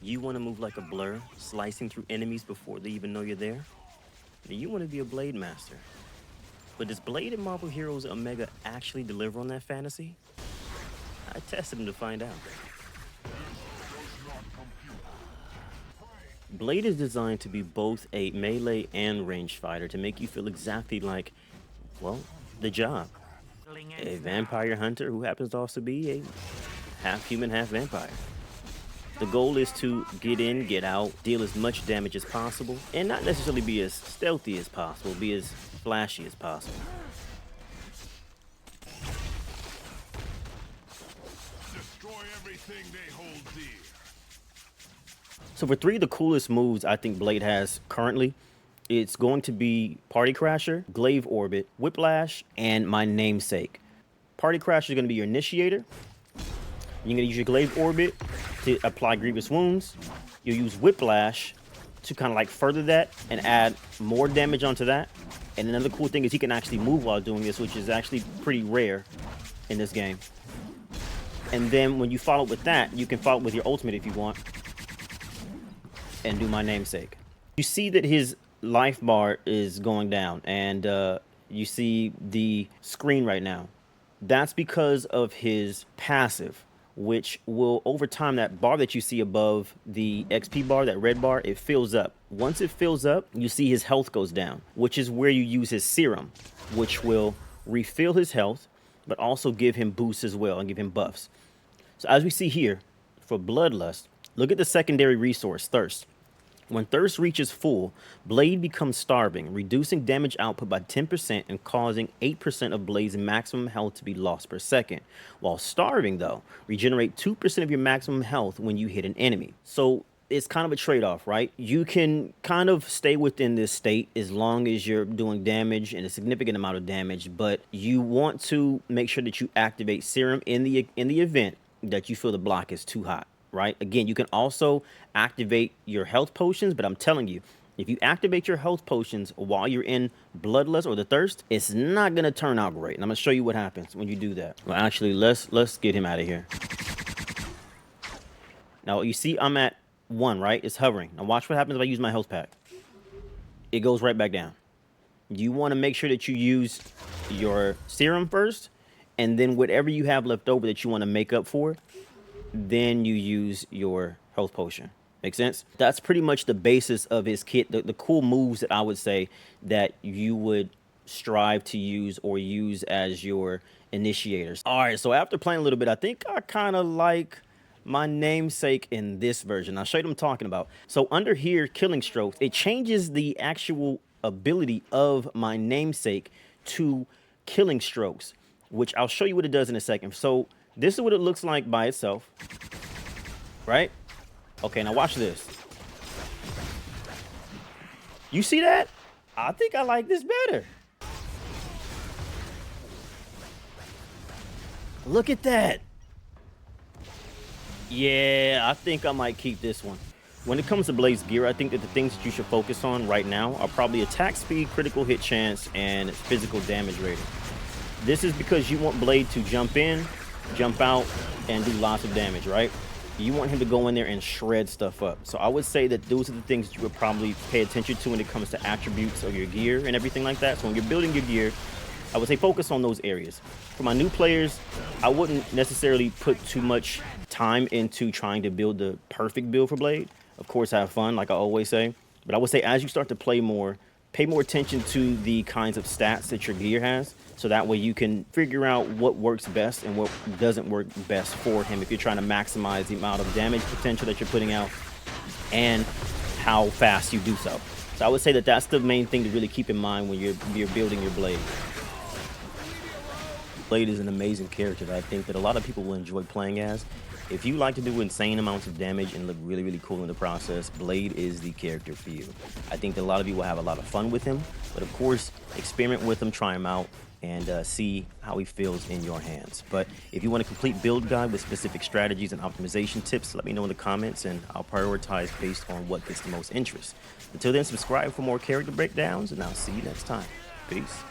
You want to move like a blur, slicing through enemies before they even know you're there? Then you want to be a Blademaster. But does Blade and Marvel Heroes Omega actually deliver on that fantasy? I tested them to find out. Blade is designed to be both a melee and ranged fighter to make you feel exactly like, well, the job. A vampire hunter who happens to also be a half human, half vampire. The goal is to get in, get out, deal as much damage as possible, and not necessarily be as stealthy as possible, be as flashy as possible. Destroy everything they hold dear. So for 3 of the coolest moves I think Blade has currently, it's going to be Party Crasher, Glaive Orbit, Whiplash, and my namesake. Party Crasher is going to be your initiator. You're going to use your Glaive Orbit to apply grievous wounds. You'll use Whiplash to kind of like further that and add more damage onto that. And another cool thing is he can actually move while doing this, which is actually pretty rare in this game. And then when you follow with that, you can follow with your ultimate if you want and do my namesake. You see that his life bar is going down, and you see the screen right now. That's because of his passive, which will, over time, that bar that you see above the XP bar, that red bar, it fills up. Once it fills up, you see his health goes down, which is where you use his serum, which will refill his health, but also give him boosts as well and give him buffs. So as we see here, for Bloodlust, look at the secondary resource, Thirst. When Thirst reaches full, Blade becomes starving, reducing damage output by 10% and causing 8% of Blade's maximum health to be lost per second. While starving, though, regenerate 2% of your maximum health when you hit an enemy. So it's kind of a trade-off, right? You can kind of stay within this state as long as you're doing damage and a significant amount of damage, but you want to make sure that you activate Serum in the event that you feel the block is too hot. Right? Again, you can also activate your health potions, but I'm telling you, if you activate your health potions while you're in Bloodlust or the Thirst, it's not going to turn out great. And I'm going to show you what happens when you do that. Well, actually, let's get him out of here. Now, you see I'm at 1, right? It's hovering. Now, watch what happens if I use my health pack. It goes right back down. You want to make sure that you use your serum first, and then whatever you have left over that you want to make up for, then you use your health potion. Make sense? That's pretty much the basis of his kit. The cool moves that I would say that you would strive to use or use as your initiators. All right, so after playing a little bit, I think I kind of like my namesake in this version. I'll show you what I'm talking about. So under here, Killing Strokes, it changes the actual ability of my namesake to Killing Strokes, which I'll show you what it does in a second. So this is what it looks like by itself, right? Okay, now watch this. You see that? I think I like this better. Look at that. Yeah, I think I might keep this one. When it comes to Blade's gear, I think that the things that you should focus on right now are probably attack speed, critical hit chance, and physical damage rating. This is because you want Blade to jump in, jump out, and do lots of damage, right? You want him to go in there and shred stuff up. So I would say that those are the things that you would probably pay attention to when it comes to attributes of your gear and everything like that. So when you're building your gear, I would say focus on those areas. For my new players, I wouldn't necessarily put too much time into trying to build the perfect build for Blade. Of course, have fun, like I always say. But I would say as you start to play more, pay more attention to the kinds of stats that your gear has, so that way you can figure out what works best and what doesn't work best for him if you're trying to maximize the amount of damage potential that you're putting out and how fast you do so. So I would say that that's the main thing to really keep in mind when you're building your Blade. Blade is an amazing character that I think that a lot of people will enjoy playing as. If you like to do insane amounts of damage and look really, really cool in the process, Blade is the character for you. I think that a lot of you will have a lot of fun with him, but of course, experiment with him, try him out, and see how he feels in your hands. But if you want a complete build guide with specific strategies and optimization tips, let me know in the comments, and I'll prioritize based on what gets the most interest. Until then, subscribe for more character breakdowns, and I'll see you next time. Peace.